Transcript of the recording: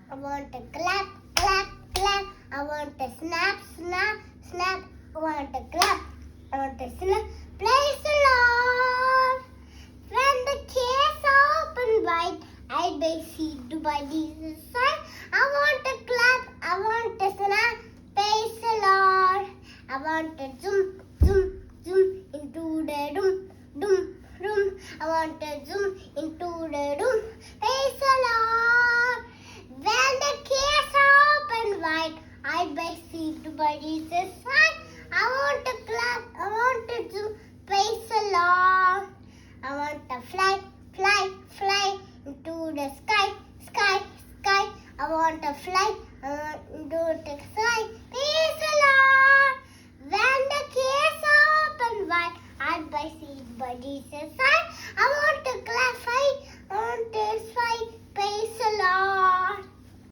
I want to clap, clap, clap. I want to snap, snap, snap. I want to clap. I want to snap. Praise the Lord. When the gates are open wide, I may see to my Jesus side. I want to clap. I want to snap. Praise the Lord. I want to zoom, zoom, zoom into the room, room, room. I want to zoom into the room. Praise the Lord. When the gates are open wide, I may see to my Jesus side. I want to clap. I want to zoom. Praise the Lord. I want to fly, fly, fly into the sky, sky, sky. I want to fly into the sky. Praise the Lord. When the gates are open wide, I may see by Jesus' side. I want to clap.